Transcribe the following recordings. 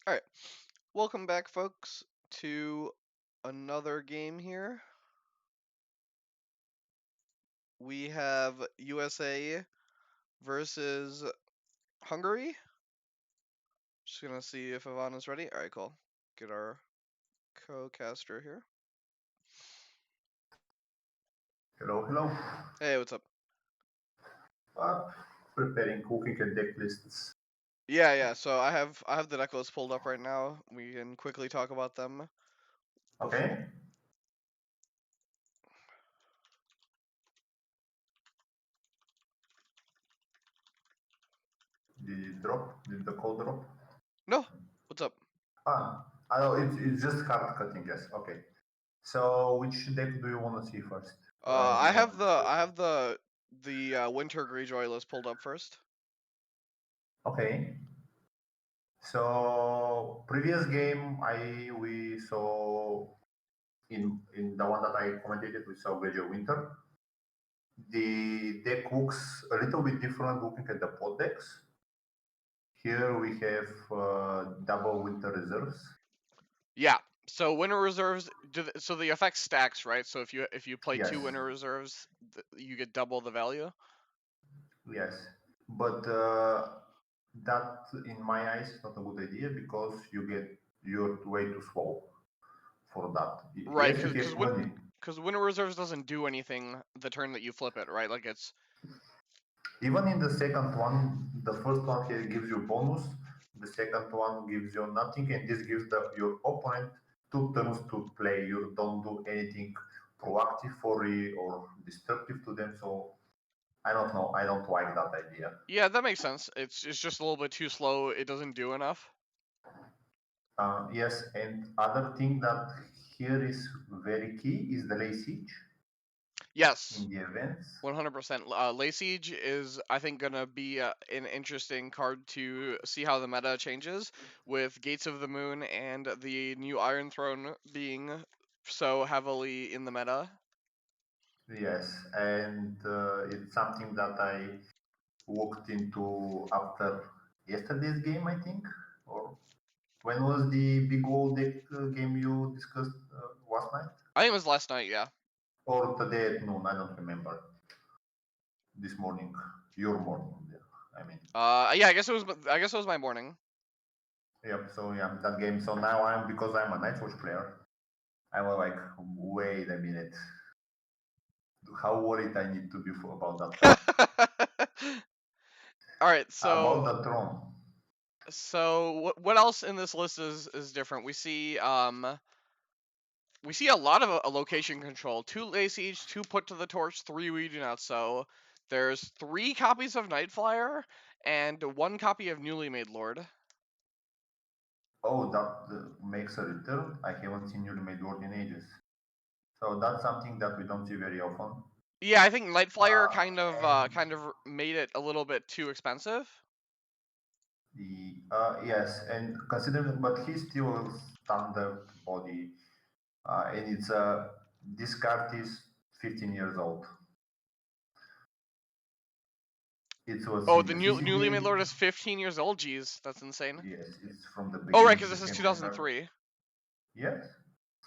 Alright, welcome back folks to another game here. We have USA versus Hungary. Just gonna see if Ivana's ready. Alright, cool. Get our co-caster here. Hello, hello. Hey, what's up? Preparing cooking and deck lists. Yeah, so I have the deck list pulled up right now. We can quickly talk about them. Okay. Did it drop? Did the call drop? No, what's up? I know it's just card cutting. Yes. Okay. So which deck do you want to see first? I have the Winter Greyjoy list pulled up first. Okay. So previous game we saw in the one that I commented we saw Greyjoy Winter. The deck looks a little bit different looking at the pot decks. Here we have double Winter Reserves. Yeah. So winter reserves, so the effect stacks, right? So if you play Yes. 2 winter reserves, you get double the value. Yes, but that, in my eyes, is not a good idea because you're way too slow for that. Right, Yes, you have money. because winter reserves doesn't do anything the turn that you flip it, right? Like it's Even in the second one, the first one here gives you bonus, the second one gives you nothing, and this gives your opponent 2 turns to play. You don't do anything proactive for it or destructive to them. So I don't know. I don't like that idea. yeah, that makes sense. It's just a little bit too slow. It doesn't do enough. Yes, and other thing that here is very key is the lay siege Yes, in the events. 100%. Lay Siege is, I think, gonna be an interesting card to see how the meta changes with Gates of the Moon and the new Iron Throne being so heavily in the meta. Yes, and it's something that I looked into after yesterday's game, I think. Or when was the big old deck game you discussed last night? I think it was last night, yeah. Or today at noon? I don't remember. This morning, your morning. Yeah, I mean. Yeah, I guess it was my morning. Yep. So yeah, that game. So now because I'm a Nightwatch player. I was like, wait a minute. How worried I need to be about that card. All right, About the throne. so what else in this list is different? We see a lot of location control. 2 Lay Siege, 2 Put to the Torch, 3 We Do Not Sow. There's 3 copies of Nightflyer and 1 copy of Newly Made Lord. Oh, that makes a return. I haven't seen Newly Made Lord in ages. So that's something that we don't see very often. Yeah, I think Nightflyer And kind of made it a little bit too expensive. yes, and considering, but he's still a standard body, and it's this card is 15 years old. It was Oh, in the the Newly Made CCG. Lord is 15 years old. Jeez, that's insane. Yes, it's from the Oh, right, beginning because of this the is campaign. 2003. Yes.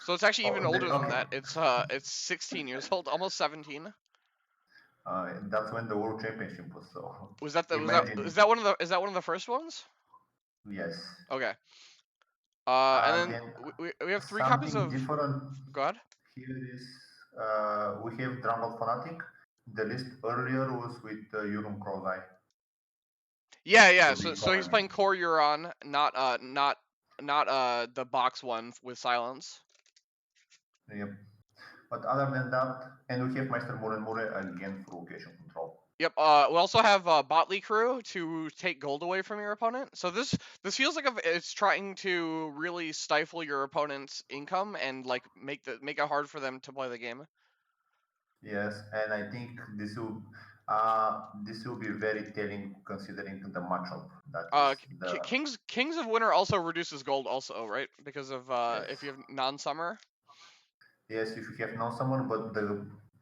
So it's actually even Oh, older than okay. that. It's 16 years old, almost 17. That's when the World Championship was. So Was that the was that imagine. is that one of the first ones? Yes. Okay. And then Then we have 3 copies something of different God. here is we have Drumble Fanatic. The list earlier was with Euron Crowseye. Yeah. The So he's recovery. playing Core Euron, not the box one with silence. Yep. But other than that, and we have Meister Mure again for location control. Yep. We also have Botley Crew to take gold away from your opponent. So this feels like it's trying to really stifle your opponent's income and like make it hard for them to play the game. Yes, and I think this will be very telling considering the matchup that is the Kings of Winter also reduces gold also, right? Because of yes. if you have non-summer. Yes, if you have no summon, but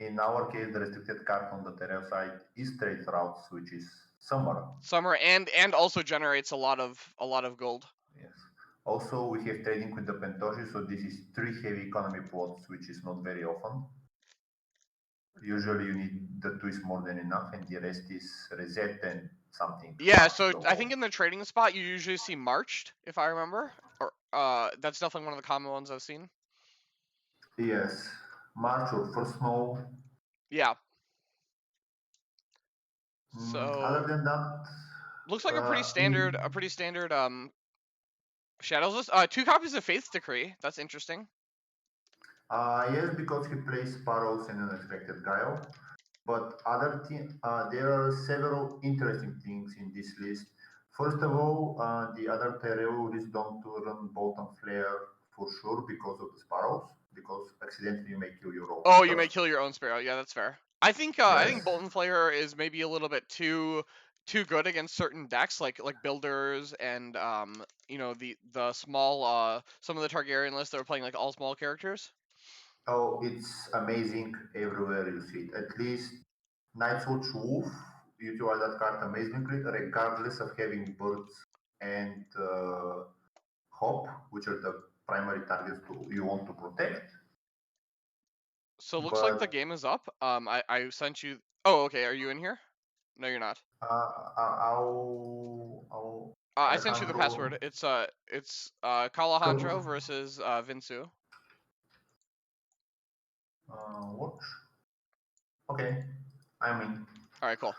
in our case the restricted card on the Tyrell side is trade routes, which is summer. Summer and also generates a lot of gold. Yes. Also, we have trading with the Pantoja, so this is 3 heavy economy plots, which is not very often. Usually you need the twist more than enough, and the rest is reset and something Yeah, much so I lower. think in the trading spot you usually see marched, if I remember, or that's definitely one of the common ones I've seen. Yes, March or first snow. Yeah. Other So than that, looks like a pretty standard, in Shadows list. 2 copies of Faith's Decree. That's interesting. yes, because he plays Sparrows and Unexpected Guile. But there are several interesting things in this list. First of all, the other Tyrell is done to run bottom flare for sure because of the Sparrows, because accidentally you may kill your own Oh, you stuff. may kill your own Sparrow. Yeah, that's fair. I think Yes. Bolton Flayer is maybe a little bit too good against certain decks like builders and the small some of the Targaryen lists that are playing like all small characters. Oh, it's amazing everywhere you see it. At least Night's Watch Wolf utilize that card amazingly, regardless of having birds and hop, which are the primary targets you want to protect. So it looks like the But game is up. I sent you. Oh, okay. Are you in here? No, you're not. I'll I sent you the Alejandro, password. It's Alejandro come, versus Vince. watch. Okay, I'm in. All right, cool.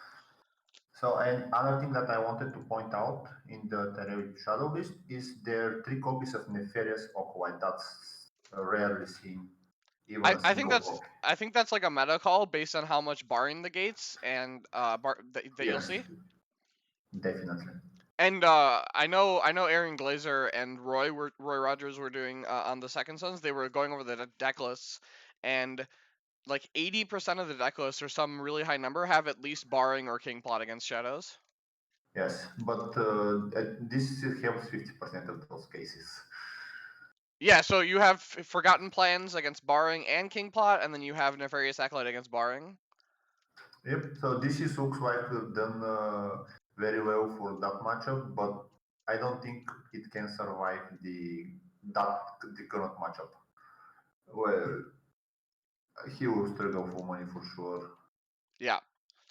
So, and another thing that I wanted to point out in the Terrell Shadow list is there are 3 copies of Nefarious Okwai. That's rarely seen, even I, a I think single that's copy. I think that's like a meta call based on how much barring the gates and that you'll Yes, see. definitely. And I know Aaron Glazer and Roy Rogers were doing on the Second Sons. They were going over the deck lists, and like 80% of the deck lists or some really high number have at least barring or king plot against shadows. Yes, but this helps 50% of those cases. Yeah, so you have Forgotten Plans against barring and king plot, and then you have Nefarious Acolyte against barring. Yep. So this is looks like we've done very well for that matchup, but I don't think it can survive the current matchup. Well, he will struggle for money for sure. Yeah.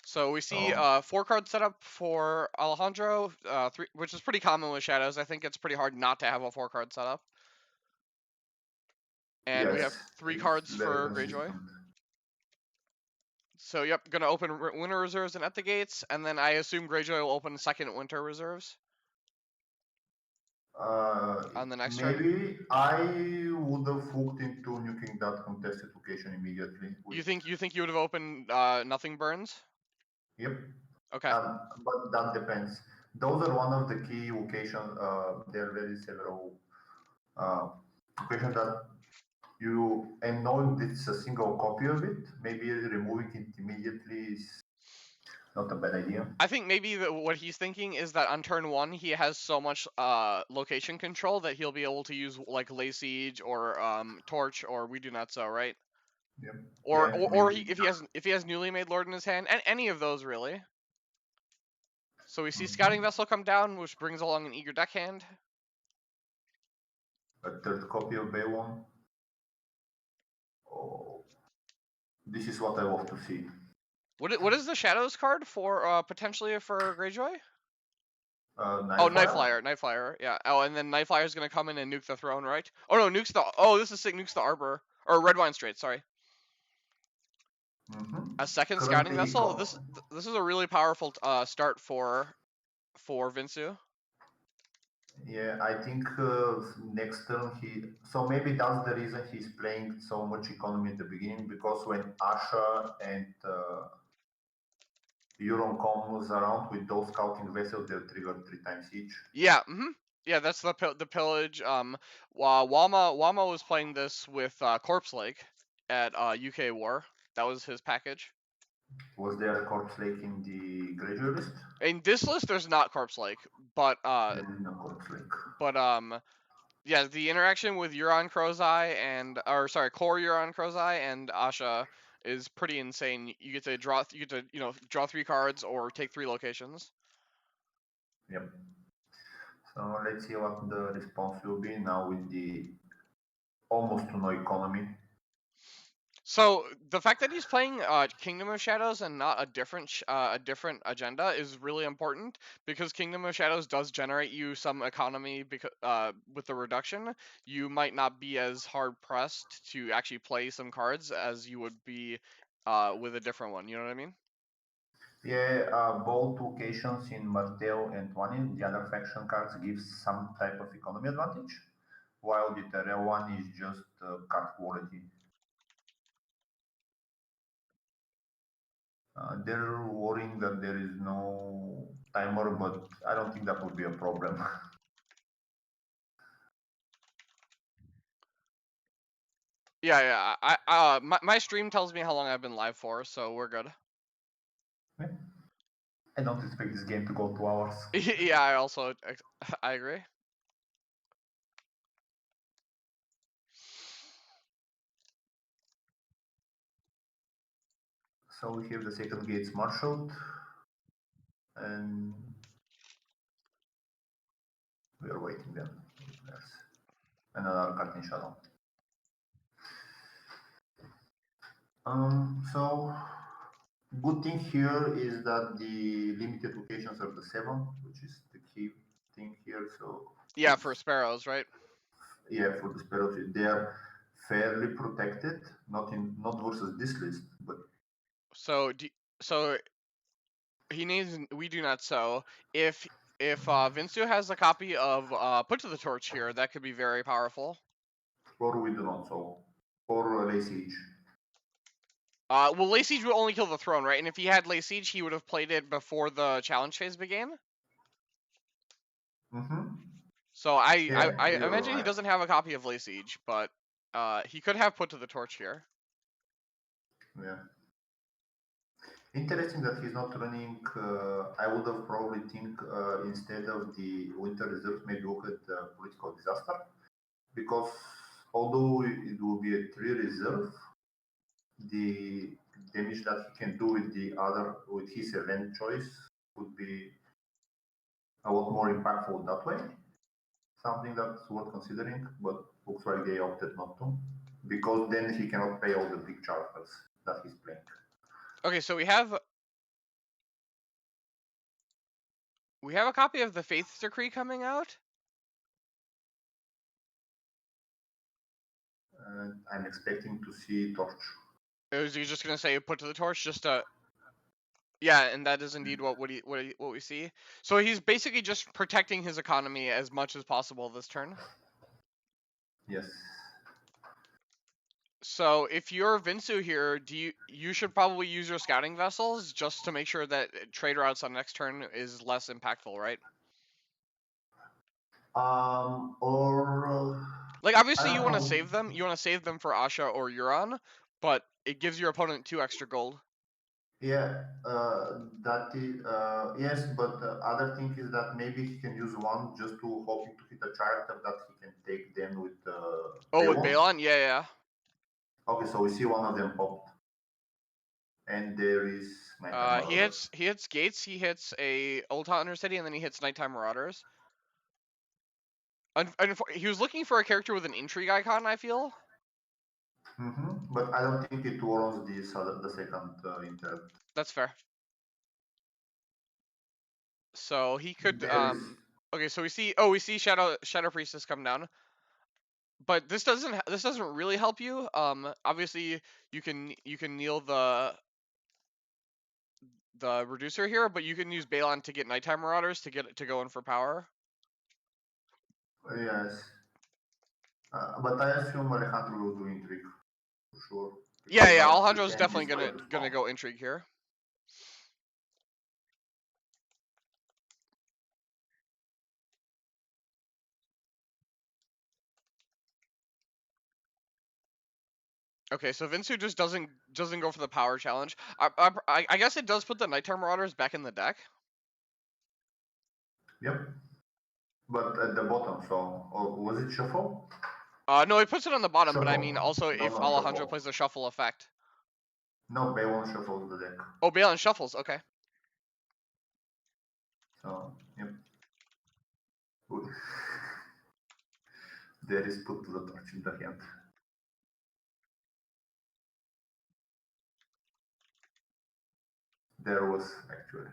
So we see So 4 card setup for Alejandro, 3, which is pretty common with shadows. I think it's pretty hard not to have a 4 card setup. And we have yes, 3 it's cards very for Greyjoy. consistent. So yep, gonna open winter reserves and at the gates, and then I assume Greyjoy will open second winter reserves Uh, on the next turn. Maybe I would have hooked into nuking that contested location immediately. With You think you would have opened nothing burns? yep, Okay. but that depends. Those are one of the key locations. There are very several uh, locations that you and knowing it's a single copy of it, maybe removing it immediately is not a bad idea. I think maybe what he's thinking is that on turn 1 he has so much location control that he'll be able to use like Lay Siege or Torch or We Do Not So, right? Yeah, Or yeah, or, or he, maybe. if he has Newly Made Lord in his hand, and any of those really. So we see Scouting Mhm. Vessel come down, which brings along an Eager Deckhand. A third copy of Bay One. Oh, this is what I love to see. What is the Shadows card for potentially for Greyjoy? Oh, Night Night Flyer. Flyer, Night Flyer, yeah. Oh, and then Night Flyer's gonna come in and nuke the throne, right? Oh no, nukes the. Oh, this is sick. Nukes the Arbor or Red Wine Strait. Sorry, Mm-hmm. a second Scouting Currently, Vessel. This is a really powerful start for Vinsu. yeah, I think next turn he. So maybe that's the reason he's playing so much economy at the beginning because when Asha and Euron comes around with those scouting vessels, they'll trigger 3 times each. Yeah. Yeah, that's the pillage. Wama was playing this with Corpse Lake at UK War. That was his package. Was there a corpse lake in the Greyjoy list? In this list, there's not Corpse Lake, but There is no corpse lake. but um yeah, the interaction with Euron Crozai Core Euron Crozai and Asha is pretty insane. You get to draw 3 cards or take 3 locations. Yep. So let's see what the response will be now with the almost no economy. So the fact that he's playing Kingdom of Shadows and not a different agenda is really important because Kingdom of Shadows does generate you some economy because with the reduction you might not be as hard pressed to actually play some cards as you would be with a different one. You know what I mean? Yeah, both occasions in Martell and Twani, the other faction cards give some type of economy advantage, while the Tyrell one is just card quality. They're worrying that there is no timer, but I don't think that would be a problem. Yeah, yeah. My stream tells me how long I've been live for, so we're good. I don't expect this game to go 2 hours. Yeah, I agree. So we have the second gates marshaled, and we are waiting then. There's another card in shadow. So good thing here is that the limited locations are the 7, which is the key thing here. So Yeah, for sparrows, right? yeah, for the sparrows, they are fairly protected, not versus this list, but So so he needs we do not so if Vinsu has a copy of Put to the Torch here, that could be very powerful. or we do not so, or lay siege. Well, Lay Siege will only kill the throne, right? And if he had Lay Siege, he would have played it before the challenge phase began. Mm-hmm. So I You're imagine he right. doesn't have a copy of Lay Siege, but he could have Put to the Torch here. Yeah. Interesting that he's not running. I would have probably think instead of the winter reserves, maybe look at political disaster, because although it will be a 3 reserve, the damage that he can do with his event choice would be a lot more impactful that way. Something that's worth considering, but looks like they opted not to, because then he cannot pay all the big charters that he's playing. Okay, so we have a copy of the Faith Decree coming out. I'm expecting to see Torch. Is he just gonna say Put to the Torch just to? Yeah, and that is indeed what we see. So he's basically just protecting his economy as much as possible this turn. Yes. So if you're Vinsu here, you should probably use your scouting vessels just to make sure that trade routes on next turn is less impactful, right? Or Like I obviously you don't want to know. save them. You want to save them for Asha or Euron, but it gives your opponent 2 extra gold. Yeah, that is yes, but the other thing is that maybe he can use one just to hoping to hit a character that he can take then with Oh, with Balon. Balon? Yeah, yeah. Okay, so we see one of them popped, and there is Nighttime Marauders. He hits Gates, he hits a Old Town City, and then he hits Nighttime Marauders. He was looking for a character with an intrigue icon, I feel. But I don't think it warrants the second inter. That's fair. So he could There is okay, so we see Shadow Priestess come down. But this doesn't really help you. Obviously you can kneel the reducer here, but you can use Balon to get Nighttime Marauders to get it to go in for power. yes, but I assume Alejandro will do intrigue for sure Yeah, because yeah, now he Alejandro's can definitely destroy the gonna spawn. go intrigue here. Okay, so Vinsu just doesn't go for the power challenge. I guess it does put the Nighttime Marauders back in the deck. Yep, but at the bottom. So, or was it shuffle? No, it puts it on the bottom, but I mean Shuffle. also No, if no Alejandro shuffle. plays the shuffle effect. No, Baywon shuffles the deck. Oh, Balon shuffles. Okay. So, yep. There is put the torch in the hand. There was actually.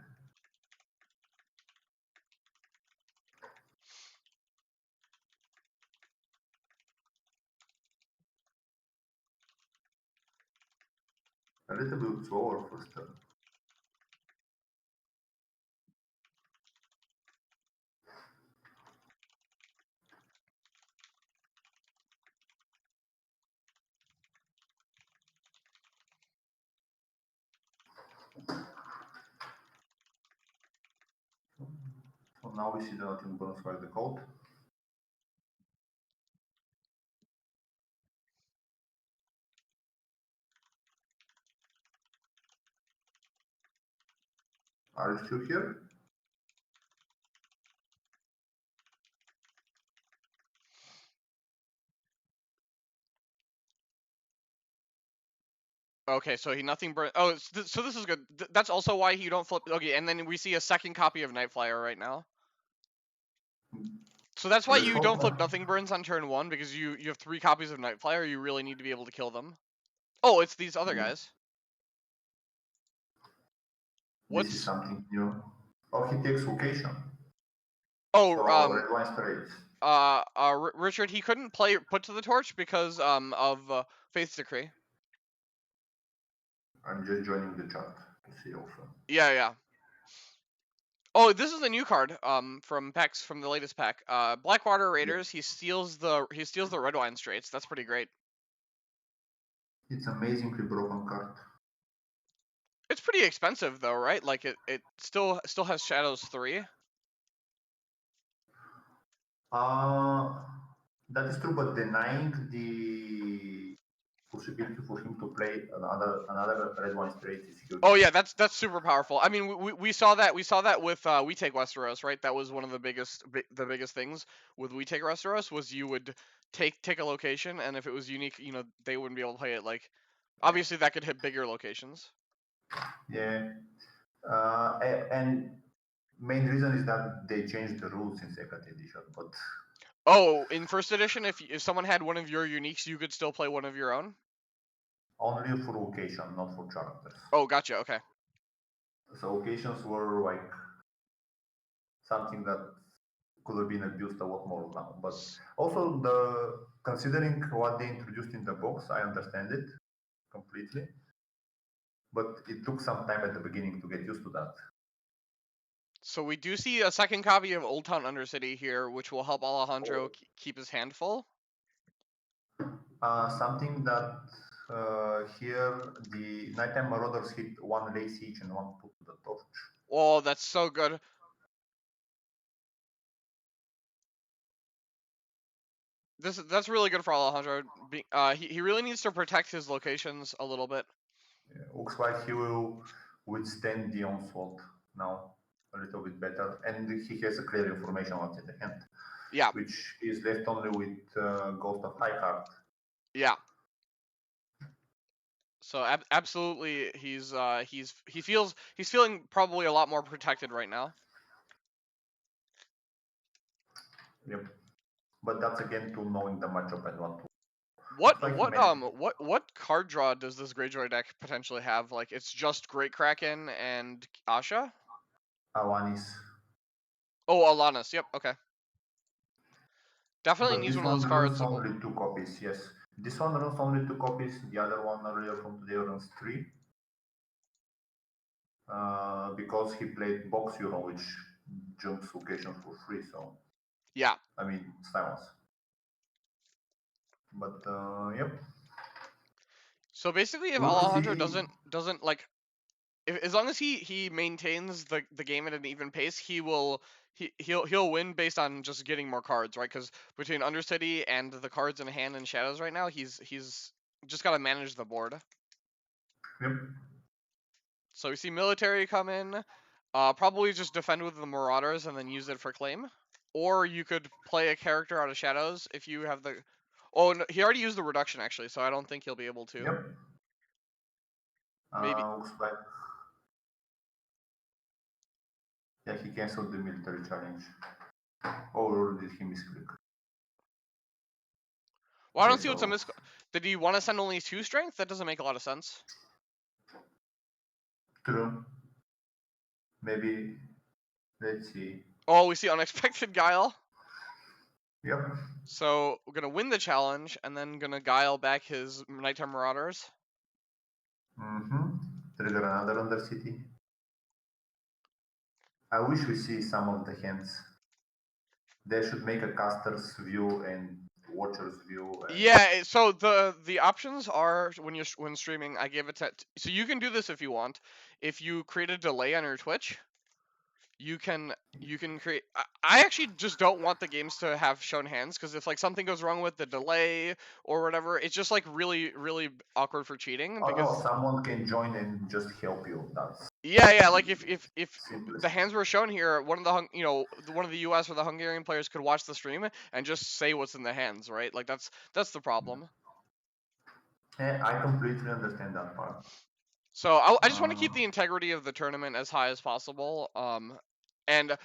A little bit slower first turn. So now we see the nothing bonus by the code. Are you still here? Okay, so he nothing burn. Oh, so this is good. That's also why you don't flip. Okay, and then we see a second copy of Nightflyer right now. So that's why Let's you hope don't flip that. nothing burns on turn 1, because you have 3 copies of Nightflyer. You really need to be able to kill them. Oh, it's these other guys. This is What's something new. Oh, he takes vocation. oh So red wine straight. Richard, he couldn't play put to the torch because of Faith's Decree. I'm just joining the chat to see also. Yeah. Oh, this is a new card from packs from the latest pack. Blackwater Raiders. He steals the red wine straights. That's pretty great. It's amazingly broken card. It's pretty expensive though, right? Like it still has Shadows 3. That is true, but denying the possibility for him to play another red wine straight is huge. Oh yeah, that's super powerful. I mean, we saw that with We Take Westeros, right? That was one of the biggest things with We Take Westeros was you would take a location, and if it was unique, they wouldn't be able to play it. Like, obviously that could hit bigger locations. Yeah, and main reason is that they changed the rules in second edition, but Oh, in first edition, if someone had one of your uniques, you could still play one of your own. only for occasion, not for characters. Oh, gotcha. Okay. So occasions were like something that could have been abused a lot more now. But also considering what they introduced in the box, I understand it completely. But it took some time at the beginning to get used to that. So we do see a second copy of Old Town Undercity here, which will help Alejandro keep his hand full. Something that here the nighttime marauders hit one lace each and one put to the torch. Oh, that's so good. That's really good for Alejandro. He really needs to protect his locations a little bit. Yeah, looks like he will withstand the onslaught now a little bit better, and he has a clear information what's in the hand. Yeah. Which is left only with Ghost of High Heart. Yeah. So absolutely, he's feeling probably a lot more protected right now. Yep. But that's again to knowing the matchup and what to. What card draw does this Greyjoy deck potentially have? Like, it's just Great Kraken and Asha? Alanis. Oh, Alanis. Yep. Okay. Definitely But needs this one of those one runs cards. only 2 copies, yes. This one runs only 2 copies, the other one earlier from today runs 3. Because he played Box Euro, which jumps occasion for free, so. Yeah. I mean, silence. But, yep. So basically, if We'll Alejandro see. doesn't like, as long as he maintains the game at an even pace, he'll win based on just getting more cards, right? Because between Undercity and the cards in hand and Shadows right now, he's just got to manage the board. Yep. So we see military come in, probably just defend with the Marauders and then use it for claim, or you could play a character out of Shadows if you have the. Oh, no, he already used the reduction actually, so I don't think he'll be able to. Yep. Maybe. Looks like. Yeah, he cancelled the military challenge. Or did he misclick? Well, I Okay, don't see what's a so Did he want to send only 2 strength? That doesn't make a lot of sense. true. Maybe let's see. Oh, we see unexpected guile. Yep. So we're gonna win the challenge and then gonna guile back his nighttime marauders. Mm-hmm. Trigger another Undercity. I wish we see some of the hands. They should make a caster's view and watcher's view. And Yeah. So the options are when streaming. I gave it to. So you can do this if you want. If you create a delay on your Twitch, you can create. I actually just don't want the games to have shown hands because if like something goes wrong with the delay or whatever, it's just like really awkward for cheating oh no, because someone can join and just help you. That's yeah, like if simplest. the hands were shown here, one of the one of the U.S. or the Hungarian players could watch the stream and just say what's in the hands, right? Like that's the problem. Yeah, I completely understand that part. So I just want to Uh, keep the integrity of the tournament as high as possible. And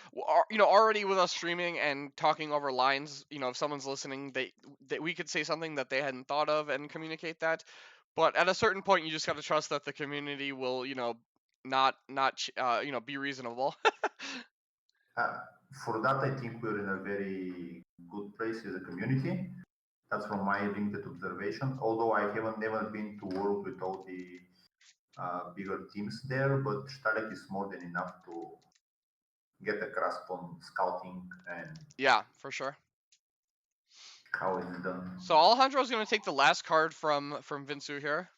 already with us streaming and talking over lines, if someone's listening, they we could say something that they hadn't thought of and communicate that. But at a certain point, you just got to trust that the community will, not be reasonable. uh, for that, I think we're in a very good place as a community. That's from my limited observation. Although I haven't never been to work with all the bigger teams there, but Stalek is more than enough to get a grasp on scouting and Yeah, for sure. how it's done. So Alejandro's gonna take the last card from Vince here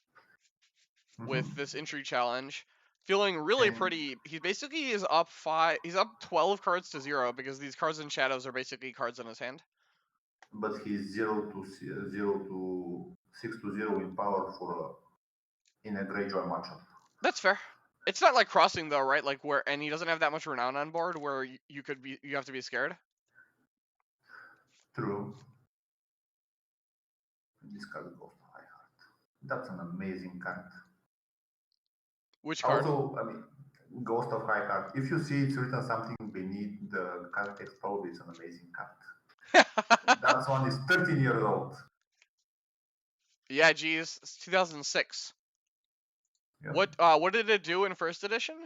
with Mm-hmm. this entry challenge. Feeling really And pretty. He basically is up 5. He's up 12 cards to 0 because these cards in shadows are basically cards in his hand. but he's 0 to 6 to 0 in power for in a Greyjoy matchup. That's fair. It's not like crossing though, right? Like and he doesn't have that much renown on board where you have to be scared. True. This card goes to high heart. That's an amazing card. Which card? Also, I mean, Ghost of High Heart. If you see it's written something beneath the card text, probably it's an amazing card. That one is 13 years old. Yeah, geez, it's 2006. Yep. What did it do in first edition?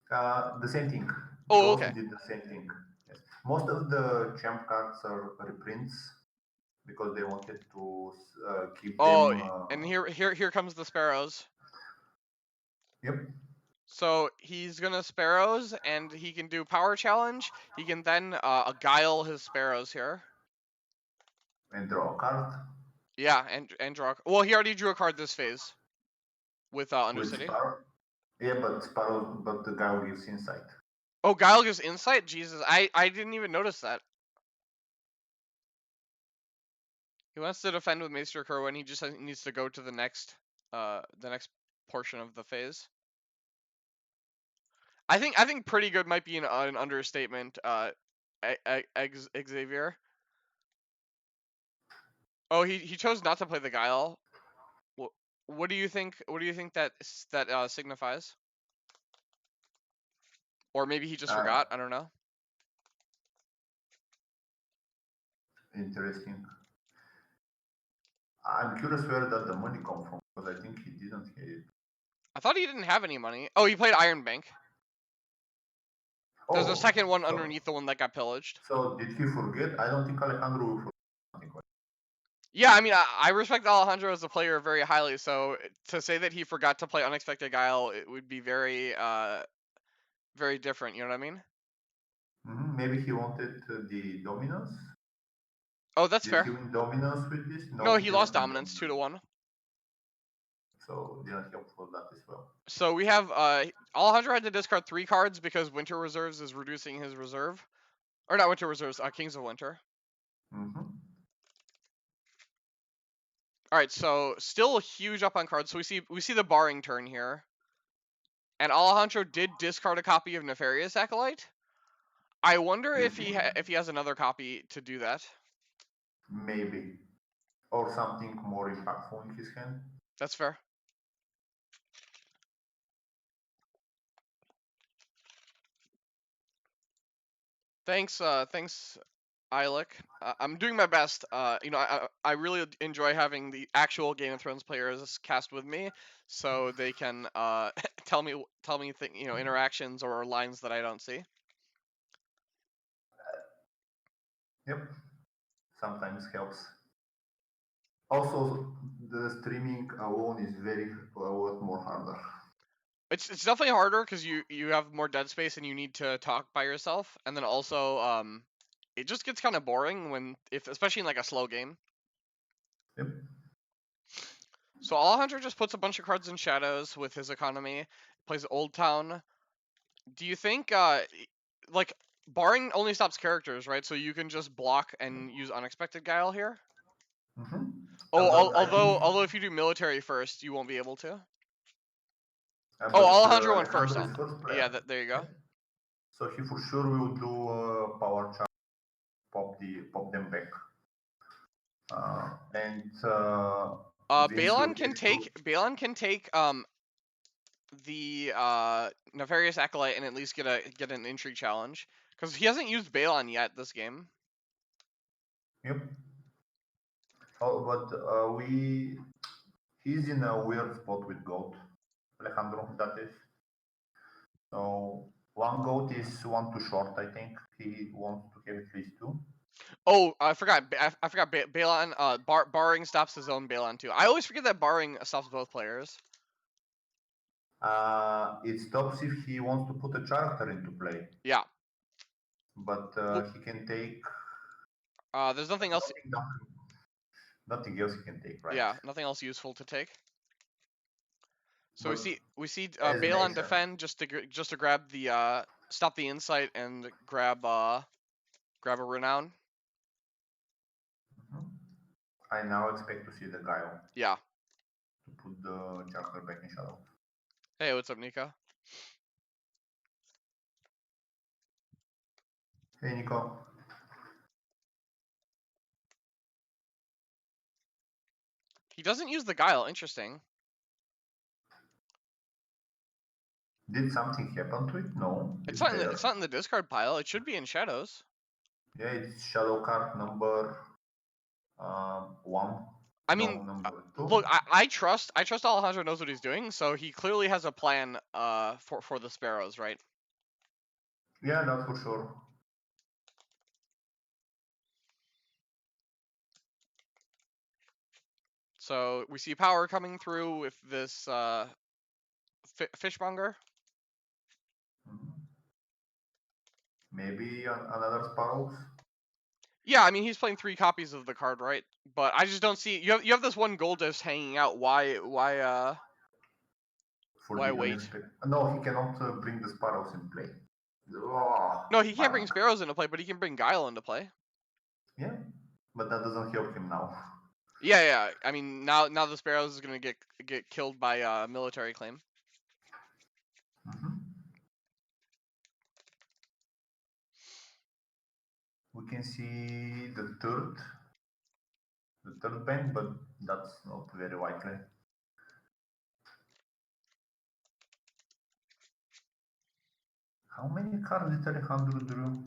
The same thing. Oh, Ghost okay. did the same thing. Yes. Most of the champ cards are reprints because they wanted to keep Oh, them. and here comes the sparrows. Yep. So he's gonna sparrows, and he can do power challenge. He can then guile his sparrows here. And draw a card Yeah, and draw. Well, he already drew a card this phase with with Undercity. Sparrow. Yeah, but Sparrow, but the guy gives insight. Oh, guile gives insight. Jesus, I didn't even notice that. He wants to defend with Maester Kerwin. He just needs to go to the next portion of the phase. I think pretty good might be an understatement. Xavier. Oh, he chose not to play the guile. What do you think? What do you think that signifies? Or maybe he just Uh, forgot. I don't know. Interesting. I'm curious where that the money come from because I think he didn't hit it. I thought he didn't have any money. Oh, he played Iron Bank. There's a Oh, second one so underneath the one that got pillaged. so did he forget? I don't think Alejandro will forget something like Yeah, I mean, I respect Alejandro as a player very highly. So to say that he forgot to play Unexpected Guile, it would be very different. You know what I mean? Maybe he wanted the dominance. Oh, that's Did he fair. win dominance with this? No, No, he he lost didn't win dominance dominance. 2-1. So didn't help for that as well. So we have Alejandro had to discard 3 cards because Winter Reserves is reducing his reserve, or not Winter Reserves, Kings of Winter. Mm-hmm. All right, so still huge up on cards. So we see the barring turn here, and Alejandro did discard a copy of Nefarious Acolyte. I wonder if he has another copy to do that. Maybe. Or something more impactful in his hand. That's fair. Thanks, Ilek. I'm doing my best. I really enjoy having the actual Game of Thrones players cast with me, so they can tell me interactions or lines that I don't see. Yep, sometimes helps. Also, the streaming alone is a lot more harder. It's definitely harder because you have more dead space and you need to talk by yourself, and then also it just gets kind of boring when if especially in like a slow game. Yep. So Alejandro just puts a bunch of cards in shadows with his economy, plays Old Town. Do you think like barring only stops characters, right? So you can just block and use unexpected guile here. Mm-hmm. Oh, But I think, although if you do military first, you won't be able to. Oh, but Alejandro went first. Alejandro is first Yeah, player. there you Yeah. go. So he for sure will do power charge, pop them back, and Vince will get to. Balon can take the Nefarious Acolyte and at least get an intrigue challenge because he hasn't used Balon yet this game. Yep. Oh, but he's in a weird spot with GoT, Alejandro. That is. So one GoT is one too short. I think he wants to have at least two. Oh, I forgot. I forgot. Balon. Barring stops his own Balon too. I always forget that barring stops both players. It stops if he wants to put a character into play, Yeah. but Well, he can take there's nothing else. nothing else he can take, right? Yeah, nothing else useful to take. So But we see as an Balon answer, defend just to grab the stop the insight and grab a renown. mhm, I now expect to see the guile Yeah. to put the character back in shadow. Hey, what's up, Nika? Hey Nico, He doesn't use the guile. Interesting. did something happen to it? No, It's it's not in there. it's not in the discard pile. It should be in shadows. Yeah, it's shadow card number one. I mean, No, number two. look, I trust Alejandro knows what he's doing, so he clearly has a plan for the sparrows, right? Yeah, that's for sure. So we see power coming through with this fishmonger. Mhm. Maybe another sparrows. Yeah, I mean he's playing 3 copies of the card, right? But I just don't see you have this one gold disc hanging out. For Why the wait? unexpected. No, he cannot bring the sparrows in play. Oh, No, he can't bring panic. sparrows into play, but he can bring guile into play. Yeah, but that doesn't help him now. Yeah. I mean now the sparrows is gonna get killed by military claim. Mhm. We can see the third bank, but that's not very likely. How many cards did Alejandro drew?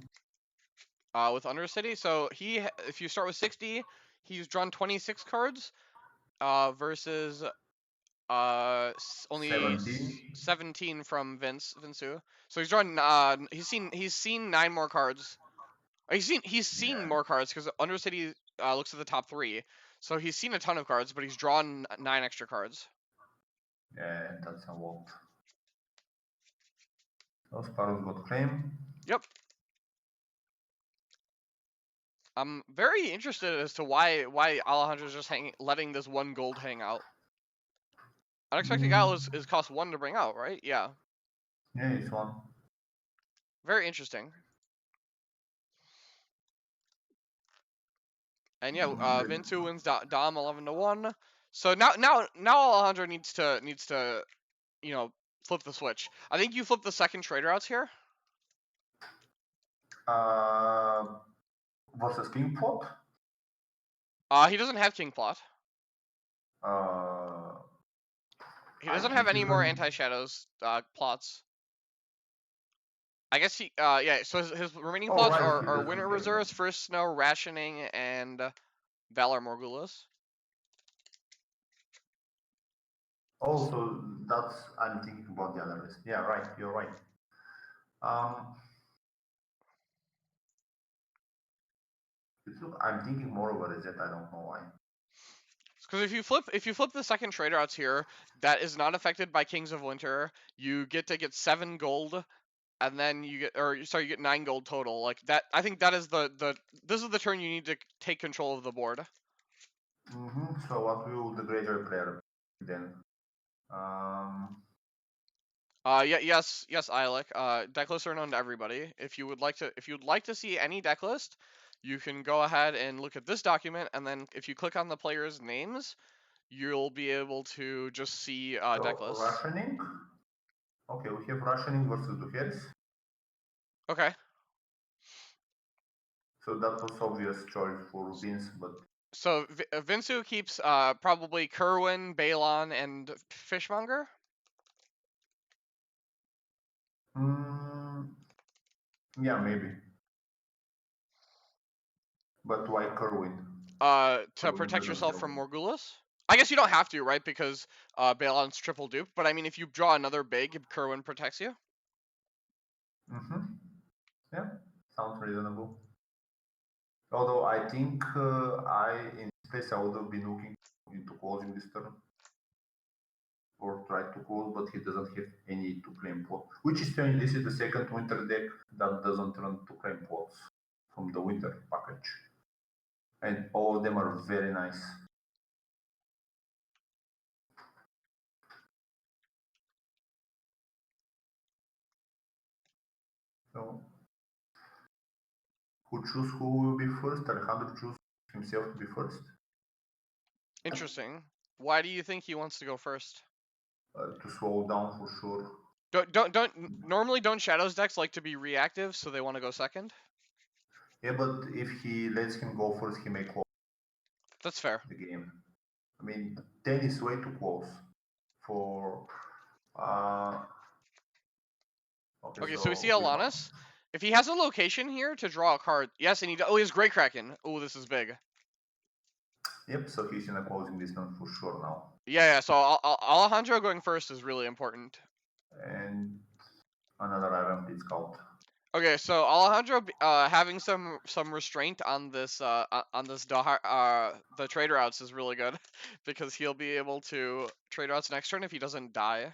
With Undercity, so if you start with 60, he's drawn 26 cards. Versus only 17. 17 from Vince. So he's drawn he's seen 9 more cards. He's seen Yeah, more cards because Undercity looks at the top 3. So he's seen a ton of cards, but he's drawn 9 extra cards. yeah, that's a lot. So sparrows got claim. Yep. I'm very interested as to why Alejandro's just letting this one gold hang out. Unexpected Guile Mm, is cost 1 to bring out, right? Yeah. yeah, it's one. Very interesting. And yeah, Mm, Vince wins Dom 11-1. So now Alejandro needs to flip the switch. I think you flip the second trader outs here. uh, versus King Plot. He doesn't have King Plot. Uh, He I doesn't have think he's any more going. anti shadows plots. I guess he, yeah. So his remaining Oh, plots right, he are doesn't Winter have Reserves, them. First Snow, Rationing, and Valor Morgulus. Also, that's I'm thinking about the other list. Yeah, right. You're right. Um, I'm thinking more of a reset. I don't know why. Because if you flip the second trader outs here, that is not affected by Kings of Winter. You get 7 gold, and then you get 9 gold total. Like that, I think that is this is the turn you need to take control of the board. So what will the greater player then? Um, Yeah, yes, Alec. Deck lists are known to everybody. If you'd like to see any deck list, you can go ahead and look at this document, and then if you click on the players' names, you'll be able to just see deck so lists. rationing. Okay, we have rationing versus Duhelis. Okay. So that was obvious choice for Vince, but So Vinsu keeps probably Kerwin, Balon, and Fishmonger. mm, yeah, maybe. But why Kerwin? To Kerwin protect doesn't yourself have. from Morgulus. I guess you don't have to, right? Because Balon's triple dupe. But I mean, if you draw another big, Kerwin protects you. Yeah, sounds reasonable. Although I think in space I would have been looking into closing this turn or try to close, but he doesn't have any to claim pot. Which is strange. This is the second winter deck that doesn't run to claim pots from the winter package, and all of them are very nice. So who will be first? Alejandro choose himself to be first Interesting. Why do you think he wants to go first? to slow down for sure. Normally don't Shadows decks like to be reactive, so they want to go second. Yeah, but if he lets him go first, he may close That's fair. the game. I mean, 10 is way too close for. Uh, okay, Okay, so we see so we found. Alanis. If he has a location here to draw a card, yes, and he has Great Kraken. Oh, this is big. Yep, so he's in a closing distance for sure now. Yeah. So Alejandro going first is really important. And another item is called. Okay, so Alejandro having some restraint on this the trader outs is really good because he'll be able to trader outs next turn if he doesn't die.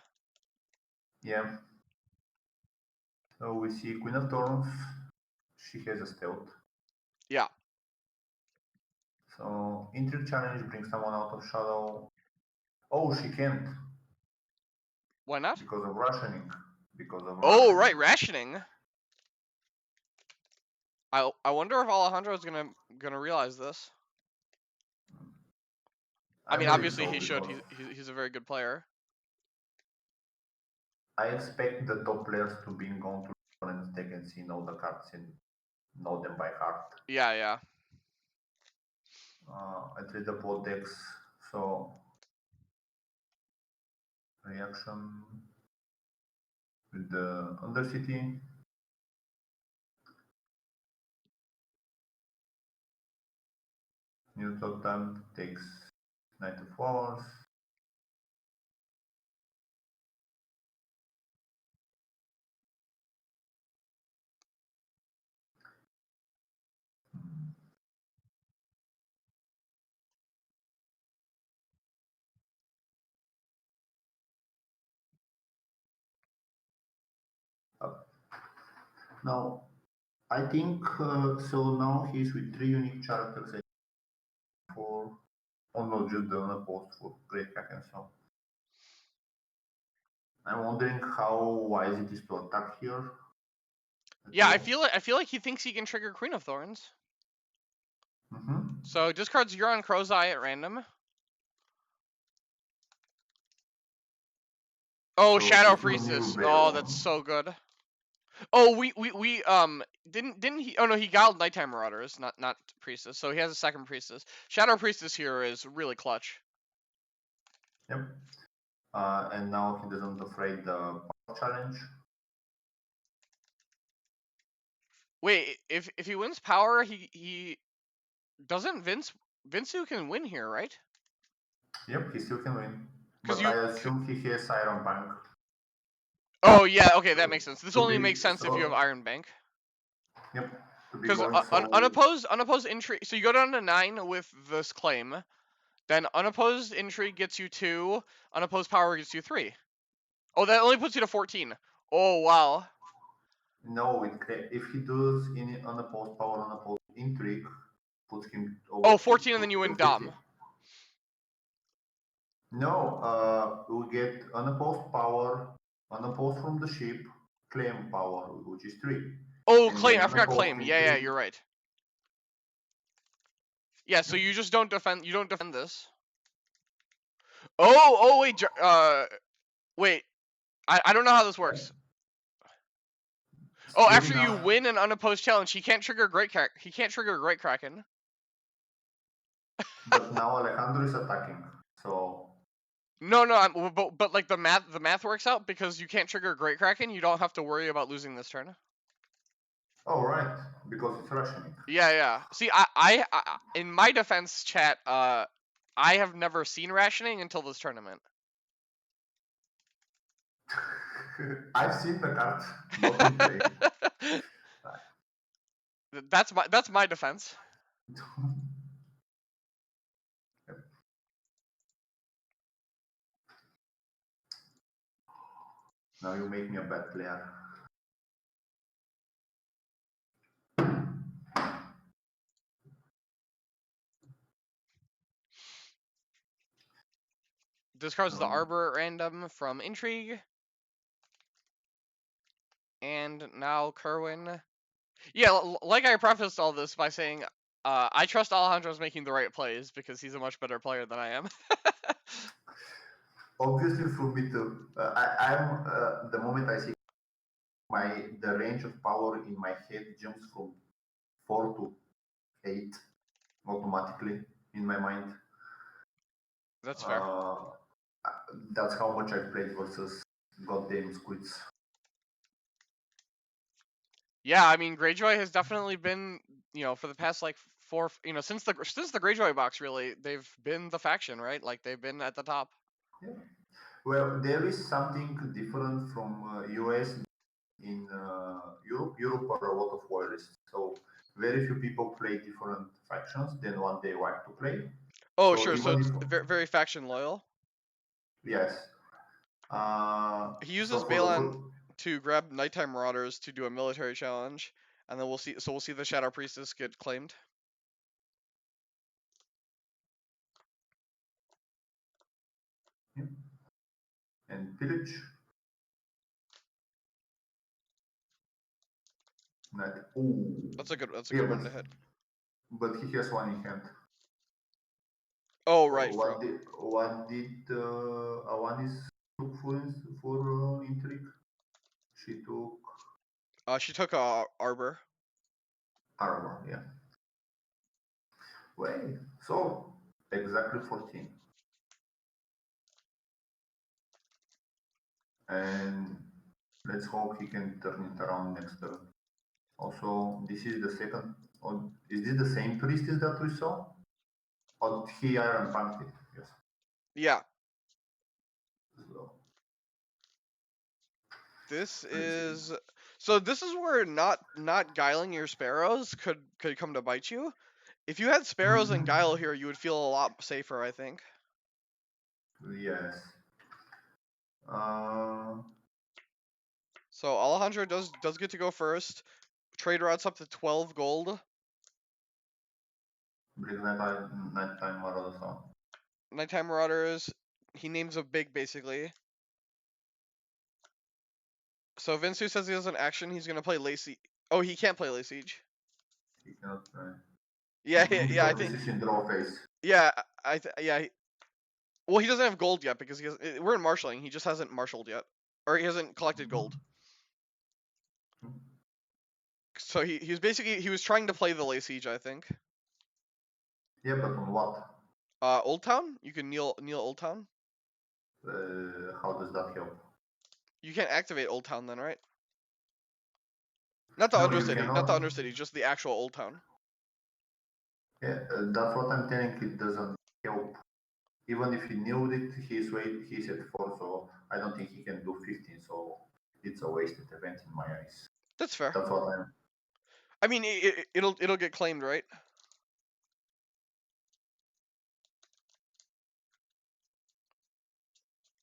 Yeah. So we see Queen of Thorns. She has a stealth. Yeah. So Intrigue Challenge brings someone out of shadow. Oh, she can't Why not? because of rationing. Because of Oh, rationing. right, rationing. I wonder if Alejandro is gonna realize this. I I mean, believe obviously so he should. because He's a very good player. I expect the top players to be gone to opponents. They can see know the cards and know them by heart. Yeah. I trade the pot decks, so reaction with the Undercity. New top time takes 94 hours. Now, I think so. Now he's with 3 unique characters for, oh no, just the unopposed for Great Kraken. So I'm wondering how wise it is to attack here at Yeah, all. I feel like he thinks he can trigger Queen of Thorns. Mm-hmm. So discards Euron Crow's Eye at random. Oh, So Shadow this will kneel Priestess. Oh, that's Baron. so good. Oh, we didn't he? Oh no, he galled Nighttime Marauders, not Priestess. So he has a second Priestess. Shadow Priestess here is really clutch. Yep. And now he doesn't afraid the power challenge. Wait, if he wins power, he doesn't Vinsu can win here, right? Yep, he still can win. Because But you. I assume he has Iron Bank. Oh yeah, okay, that So makes sense. This to only be makes sense if you have so Iron Bank. yep, to be Because going so unopposed intrigue. So you go down to 9 with this claim. Then unopposed intrigue gets you 2. Unopposed power gets you 3. Oh, that only puts you to 14. Oh wow. no, if he does any unopposed power, unopposed intrigue, puts him over Oh, 14 and then you to win 50. Dom. No, we get unopposed power, unopposed from the ship, claim power, which is 3. Oh, And claim. then I forgot unopposed claim. Yeah, intrigue. you're right. Yeah, so Yep. you just don't defend. You don't defend this. Oh, wait. Wait. I don't know how this works. Oh, Still after you enough, win an unopposed challenge, he can't trigger He can't trigger Great Kraken. but now Alejandro is attacking. So, No, but like the math works out because you can't trigger Great Kraken. You don't have to worry about losing this turn. oh, right, because it's rationing. Yeah. See, I in my defense, chat, I have never seen rationing until this tournament. I've seen the card, not in play. That's my defense. Now you make me a bad player. Discards the Um, Arbor at random from Intrigue. And now Kerwin. Yeah, like I prefaced all this by saying, I trust Alejandro's making the right plays because he's a much better player than I am. obviously, for me too. I'm the moment I see the range of power in my head jumps from 4 to 8 automatically in my mind. That's fair. Uh, that's how much I've played versus goddamn squids. Yeah, I mean Greyjoy has definitely been, for the past like since the Greyjoy box really, they've been the faction, right? Like they've been at the top. Yeah. Well, there is something different from US in Europe. Europe are a lot of warriors, so very few people play different factions than what they like to play. Oh, So sure. So even it's if very, very faction loyal. yes, He so uses for the Balon first, to grab Nighttime Marauders to do a military challenge, and then we'll see. So we'll see the Shadow Priestess get claimed. yeah, and pillage, that ooh, That's a yeah, good one to hit. but he has one in hand. Oh, So right. what did Avanis took for intrigue? She took She took Arbor. armor, yeah. Wait, so exactly 14. And let's hope he can turn it around next turn. Also, this is the second. Or is this the same priestess that we saw? Or he iron pumped it? Yes. Yeah. So, This let's see. is so. This is where not guiling your sparrows could come to bite you. If you had sparrows and guile here, you would feel a lot safer, I think. Yes. Uh, So Alejandro does get to go first. Trade routes up to 12 gold. bring nighttime marauders on. Nighttime Marauders. He names a big basically. So Vinsu says he has an action. He's gonna play Lacey. Oh, he can't play Lacey Siege. He cannot try. Yeah. I Because think. this is in draw phase. Yeah, yeah. Well, he doesn't have gold yet because we're in marshaling. He just hasn't marshaled yet, or he hasn't collected gold. So he was trying to play the Lay Siege, I think. Yeah, but on what? Old Town. You can kneel Old Town. How does that help? You can't activate Old Town then, right? Not the No, you Undercity, not the cannot. Undercity, just the actual Old Town. Yeah, that's what I'm telling. It doesn't help. Even if he knew it, he's at 4, so I don't think he can do 15. So it's a wasted event in my eyes. That's fair. That's what I'm. I mean, it'll get claimed, right?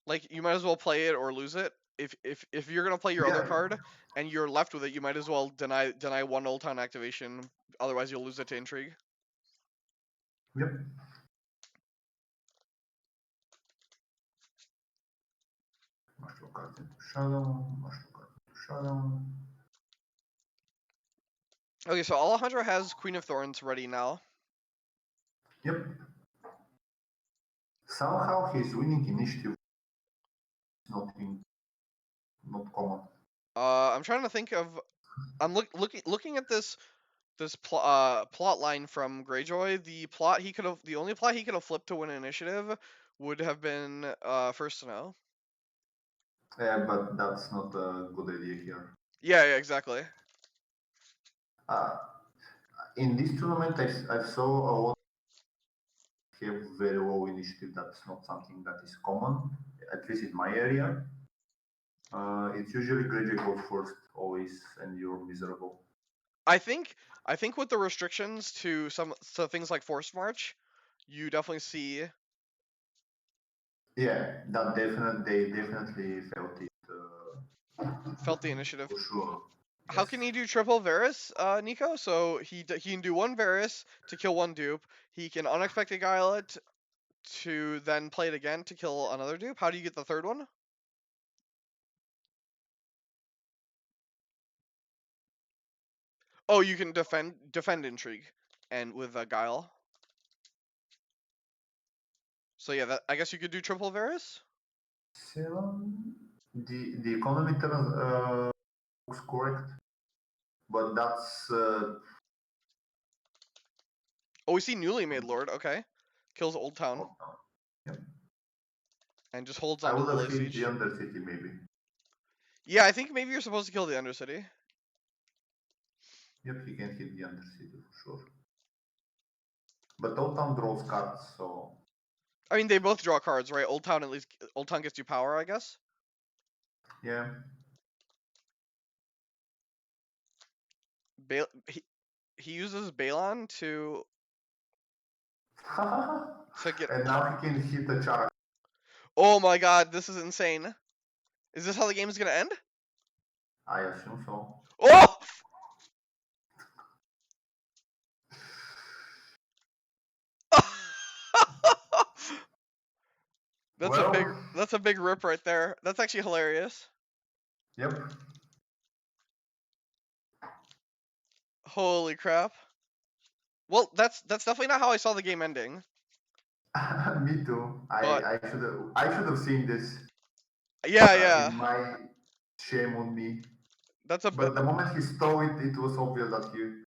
Like you might as well play it or lose it. If you're gonna play your other Yeah, card and you're left with it, you might as well deny one Old Town activation. Otherwise, you'll lose it to Intrigue. yep. Masz lokację to shadow, masz lokację to shadow. Okay, so Alejandro has Queen of Thorns ready now. Yep. Somehow his winning initiative is not common. I'm trying to think of. I'm looking at this plot line from Greyjoy. The only plot he could have flipped to win initiative would have been first to know. Yeah, but that's not a good idea here. Yeah, exactly. Uh, in this tournament, I saw a lot have very low initiative. That's not something that is common, at least in my area. It's usually Greyjoy goes first always, and you're miserable. I think with the restrictions to things like Forced March, you definitely see Yeah, they definitely felt it felt the initiative. for sure. How Yes. can he do triple Varys, Nico? So he can do one Varys to kill one dupe. He can unexpected guile it to then play it again to kill another dupe. How do you get the third one? Oh, you can defend intrigue and with a guile. So yeah, I guess you could do triple Varys. 7. The economy turns looks correct, but that's Oh, we see newly made lord. Okay, kills Old Town oh, no. Yep. and just holds I on to would the have Lay hit the Siege. Undercity maybe. Yeah, I think maybe you're supposed to kill the Undercity. Yep, he can hit the Undercity for sure. But Old Town draws cards, so I mean, they both draw cards, right? Old Town Old Town gets you power, I guess. yeah. He uses Balon to get. And now he can hit a chart. Oh my god, this is insane. Is this how the game is gonna end? I assume so. Oh! Well, That's a big rip right there. That's actually hilarious. yep. Holy crap. Well, that's definitely not how I saw the game ending. Me too. But I should have seen this. yeah. In my shame on me. That's a But the moment he stole it, it was obvious that he.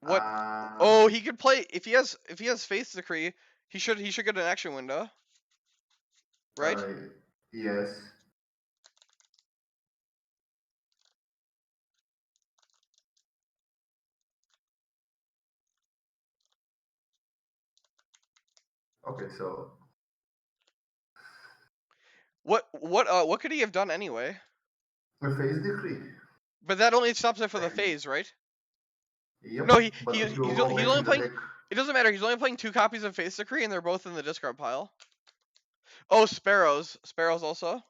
what Uh, Oh, he could play if he has Faith Decree, he should get an action window. Right? uh, yes. Okay, so What could he have done anyway? the phase decree. But that only stops it for the phase, right? Yep. No, But if you go he's back only in the playing. deck, It doesn't matter. He's only playing 2 copies of Faith Decree, and they're both in the discard pile. Oh, Sparrows. Sparrows also.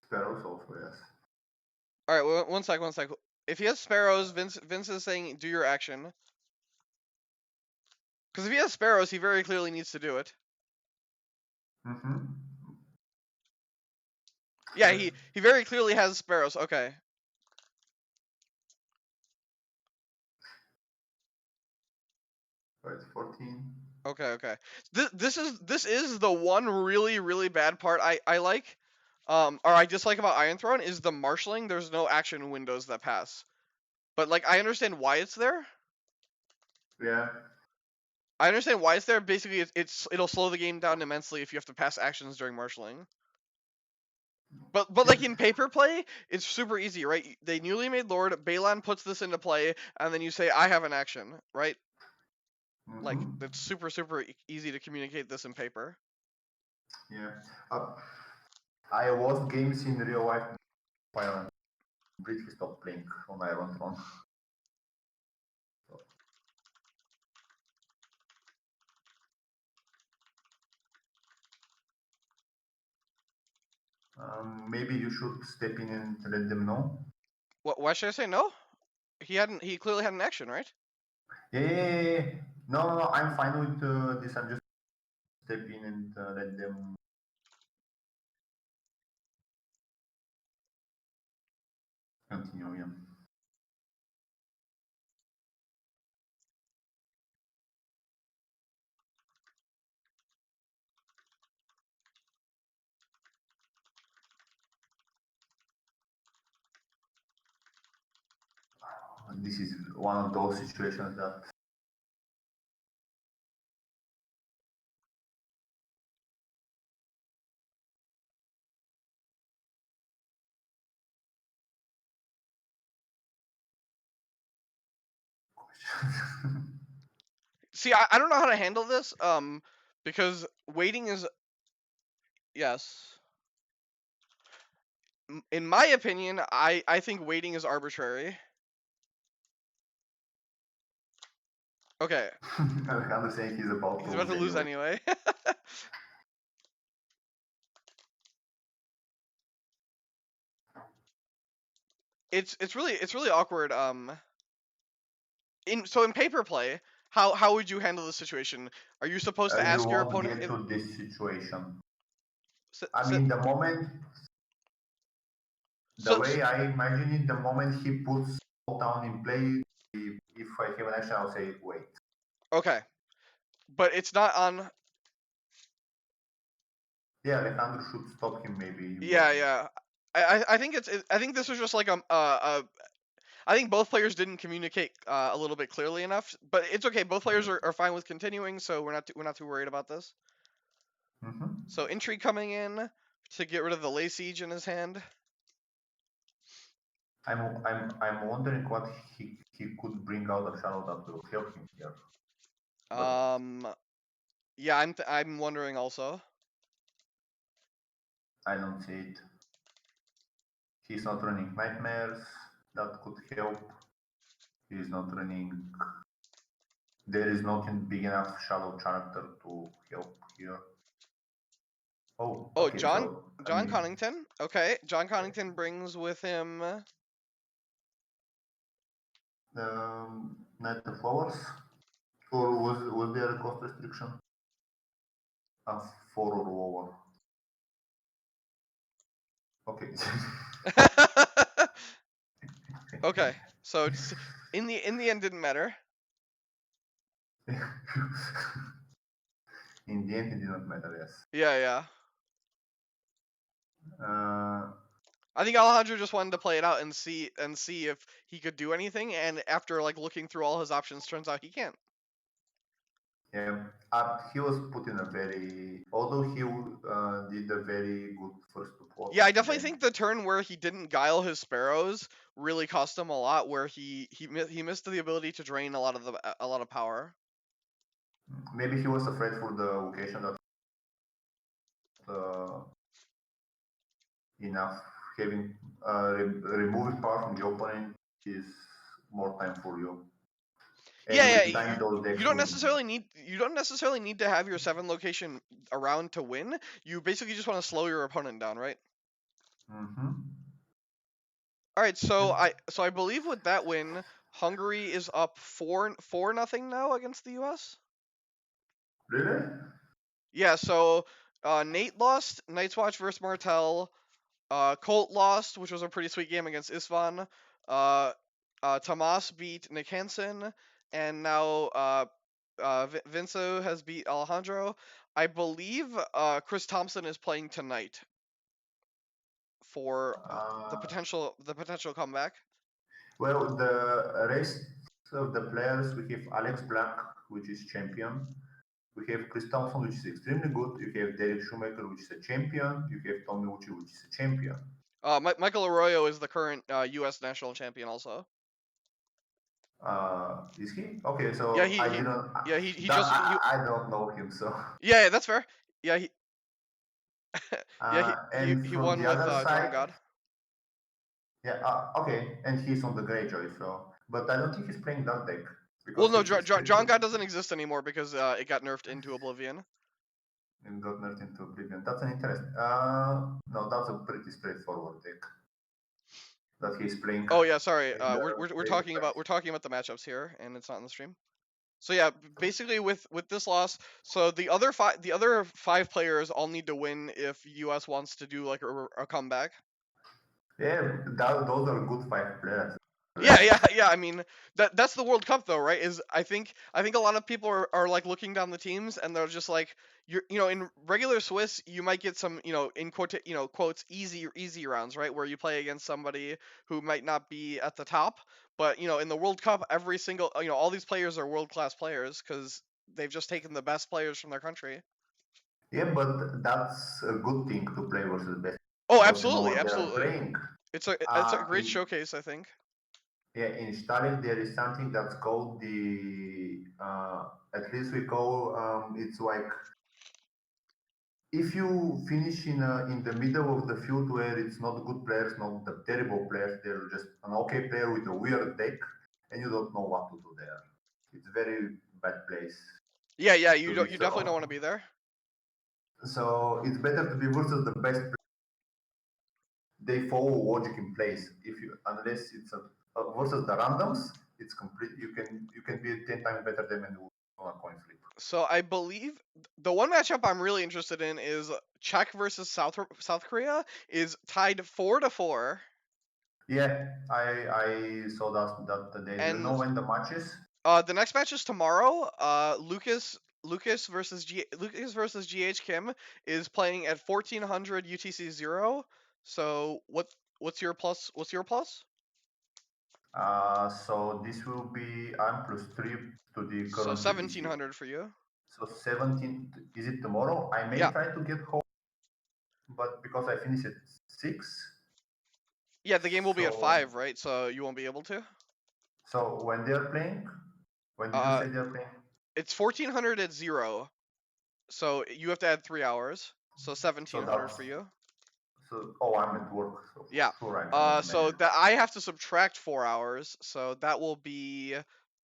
Sparrows also yes. All right, one sec. If he has Sparrows, Vince is saying do your action. Because if he has Sparrows, he very clearly needs to do it. Mm-hmm. Yeah, he very clearly has Sparrows. Okay. Right, 14. Okay. This is the one really bad part I like, or I dislike about Iron Throne is the marshaling. There's no action windows that pass, but like I understand why it's there. Yeah. I understand why it's there. Basically, it'll slow the game down immensely if you have to pass actions during marshaling. But like in paper play, it's super easy, right? They newly made Lord, Balan puts this into play, and then you say, I have an action, right? Like, Mm-hmm. it's super easy to communicate this in paper. Yeah. I lost games in real life. I completely stopped playing on Iron Throne. Maybe you should step in and let them know. Why should I say no? He clearly had an action, right? Yeah. No, I'm fine with this. I'm just step in and let them continue. Yeah. This is one of those situations that See, I don't know how to handle this, because waiting is yes. In my opinion, I think waiting is arbitrary. Okay, Alejandro saying he's about to he's about lose to lose anyway. anyway. It's really awkward. In paper play, how would you handle the situation? Are you supposed to You ask your won't opponent get if to this situation. so, I so, mean, the so, way I imagine it, the moment he puts Old Town in play, if I have an action, I'll say wait. okay, but it's not on. Yeah, Alejandro should stop him maybe, but Yeah. I think I think this was just like I think both players didn't communicate a little bit clearly enough, but it's okay. Both players are fine with continuing, so we're not too worried about this. mm-hmm. So intrigue coming in to get rid of the lay siege in his hand. I'm wondering what he could bring out of Shadow that will help him here, but Um, yeah, I'm wondering also. I don't see it. He's not running nightmares that could help. He's not running. There is not a big enough shadow character to help here. Oh, Oh, okay. So I John mean, Connington. Okay, John Connington brings with him. Night of Flowers, or was there a cost restriction? A 4 or lower. Okay. Okay, so it's, in the end didn't matter. In the end, it didn't matter. Yes. Yeah. Uh, I think Alejandro just wanted to play it out and see if he could do anything, and after like looking through all his options, turns out he can't. yeah. He was put in a very, although he did a very good first two plots. Yeah, I definitely Then think the turn where he didn't guile his sparrows really cost him a lot. Where he missed the ability to drain a lot of power. maybe he was afraid for the location that enough having removing power from the opponent is more time for you. And Yeah. with time, those decks will. You don't necessarily need to have your 7 location around to win. You basically just want to slow your opponent down, right? Mm-hmm. All right, so I believe with that win, Hungary is up 4 nothing now against the U.S. Really? Yeah, so Nate lost Night's Watch versus Martel. Colt lost, which was a pretty sweet game against Isvan. Tomas beat Nick Hansen, and now Vince has beat Alejandro. I believe Chris Thompson is playing tonight for the potential comeback. Well, the rest of the players, we have Alex Black, which is champion. We have Chris Thompson, which is extremely good. You have Derek Shoemaker, which is a champion. You have Tommy Uchi, which is a champion. Michael Arroyo is the current U.S. national champion also. Is he? Okay, so Yeah, I didn't. he That just he, I don't know him. So yeah, that's fair. Yeah, and he from won the with other John side, God. yeah, okay, and he's on the Greyjoy. So, but I don't think he's playing that deck Well, because no, it's extremely John God doesn't exist anymore because it got nerfed into Oblivion. and got nerfed into Oblivion. That's an interesting. No, that's a pretty straightforward deck that he's playing. Oh yeah, sorry. In the We're later talking phase. about the matchups here, and it's not in the stream. So yeah, basically with this loss, so the other five players all need to win if US wants to do like a comeback. Yeah, those are good 5 players. Yeah. I mean, that's the World Cup though, right? Is I think a lot of people are like looking down the teams and they're just like in regular Swiss you might get some in quotes easy rounds, right, where you play against somebody who might not be at the top, but in the World Cup every single all these players are world class players because they've just taken the best players from their country. Yeah, but that's a good thing to play versus best Oh, because you know absolutely, what they are absolutely. playing. It's a great In showcase, I think. Yeah, in Stalin there is something that's called the at least we call it's like if you finish in the middle of the field where it's not good players, not the terrible players, they're just an okay player with a weird deck, and you don't know what to do there. It's very bad place Yeah, to you be. definitely don't want to be there. So it's better to be versus the best. They follow logic in place. If you unless it's versus the randoms, it's complete. You can be 10 times better than them on a coin flip. So I believe the one matchup I'm really interested in is Czech versus South Korea is tied 4-4, Yeah, I saw that today. Do you know and when the match is? the next match is tomorrow. Lucas versus GH Kim is playing at 1400 UTC 0. So what's your plus? What's your plus? So this will be I'm +3 to the So current UTC. 1700 for you. So 17. Is it tomorrow? I may Yeah, try to get home, but because I finish at 6. yeah. The game will be at So 5, right? So you won't be able to. when they're playing, when did you Uh, say they're playing? it's 1400 at 0. So you have to add 3 hours. So So 1700 that's for you. oh, I'm at work, so for Yeah. sure I cannot So manage. that I have to subtract 4 hours. So that will be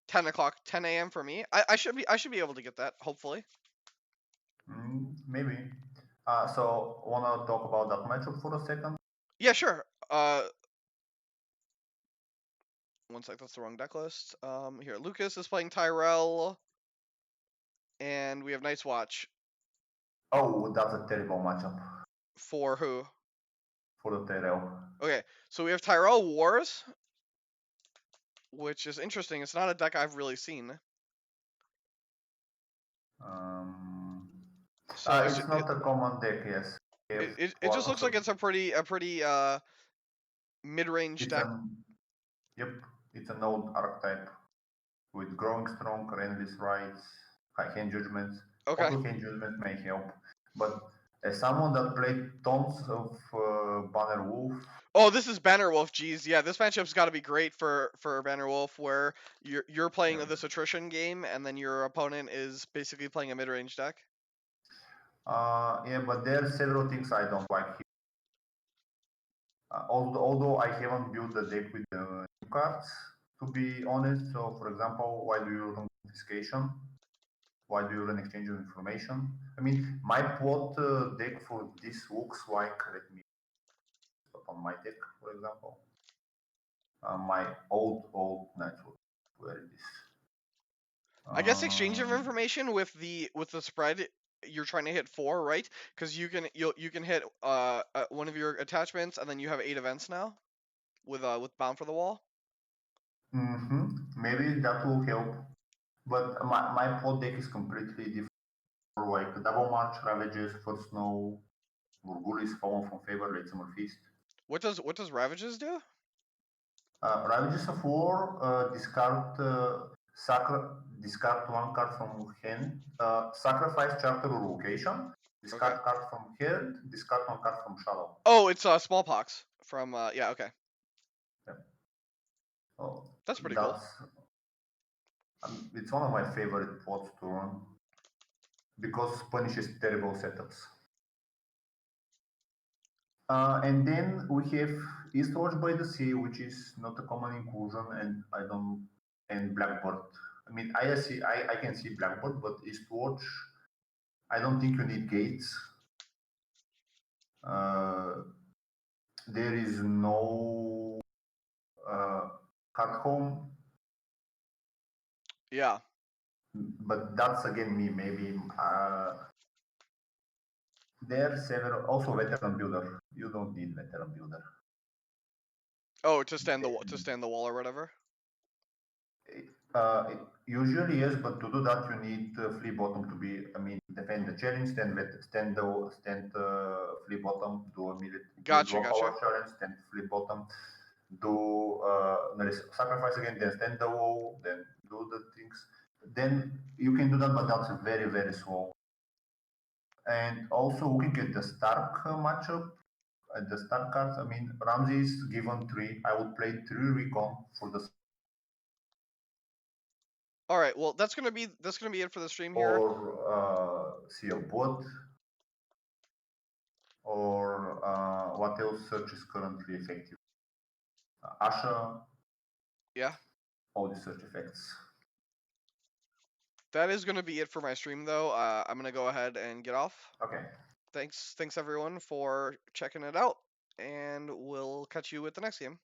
10 o'clock, 10 a.m. for me. I should be able to get that. Hopefully. Maybe. So wanna talk about that matchup for a second? Yeah, sure. One sec. That's the wrong deck list. Here, Lucas is playing Tyrell, and we have Night's Watch Oh, that's a terrible matchup for who? for the Tyrell. Okay, so we have Tyrell Wars, which is interesting. It's not a deck I've really seen. Um, So it's not a common deck, yes. it just looks like it's a pretty mid-range It's deck. yep, it's an old archetype with growing strong, endless rights, high hand judgments. Okay. Auto hand judgment may help, but as someone that played tons of Banner Wolf, Oh, this is Banner Wolf. Geez, yeah, this matchup's got to be great for Banner Wolf, where you're playing yeah, this attrition game, and then your opponent is basically playing a mid-range deck. yeah, but there are several things I don't like here. Although I haven't built the deck with the new cards, to be honest. So, for example, why do you run confiscation? Why do you run exchange of information? I mean, my plot deck for this looks like, let me stop on my deck, for example. My old network, where it is. I guess exchange of Um, information with the spread, you're trying to hit 4, right? Because you can hit one of your attachments, and then you have 8 events now with Bound for the Wall. maybe that will help. But my plot deck is completely different. Like double march, ravages, first snow, Morgulis, fallen from favor, late summer feast. What does Ravages do? Ravages of War discard discard one card from hand, sacrifice charter or location, Okay. discard card from hand, discard one card from shadow. Oh, it's smallpox from yeah. Okay, Yeah. Oh, that's pretty cool. that's it's one of my favorite pots to run because punishes terrible setups. And then we have Eastwatch by the Sea, which is not a common inclusion, and I don't and Blackbird. I mean, I can see Blackbird, but Eastwatch, I don't think you need gates. Uh, there is no cut home, Yeah. but that's again me. Maybe there's several also veteran builder. You don't need veteran builder. Oh, to stand the wall or whatever. Uh, Usually yes, but to do that you need flea bottom to be. I mean, defend the challenge, flea bottom, do Gotcha, draw power gotcha. challenge, stand flea bottom, do sacrifice again, then stand the wall, then do the things. Then you can do that, but that's very slow. And also looking at the Stark matchup, at the Stark cards, I mean, Ramsey is given 3. I would play 3 Recon for the All right. Well, that's gonna be it for the stream here. or Sea of Blood, or what else search is currently effective? Asha, Yeah. all the search effects. That is gonna be it for my stream though. I'm gonna go ahead and get off. Okay. Thanks everyone for checking it out, and we'll catch you with the next game.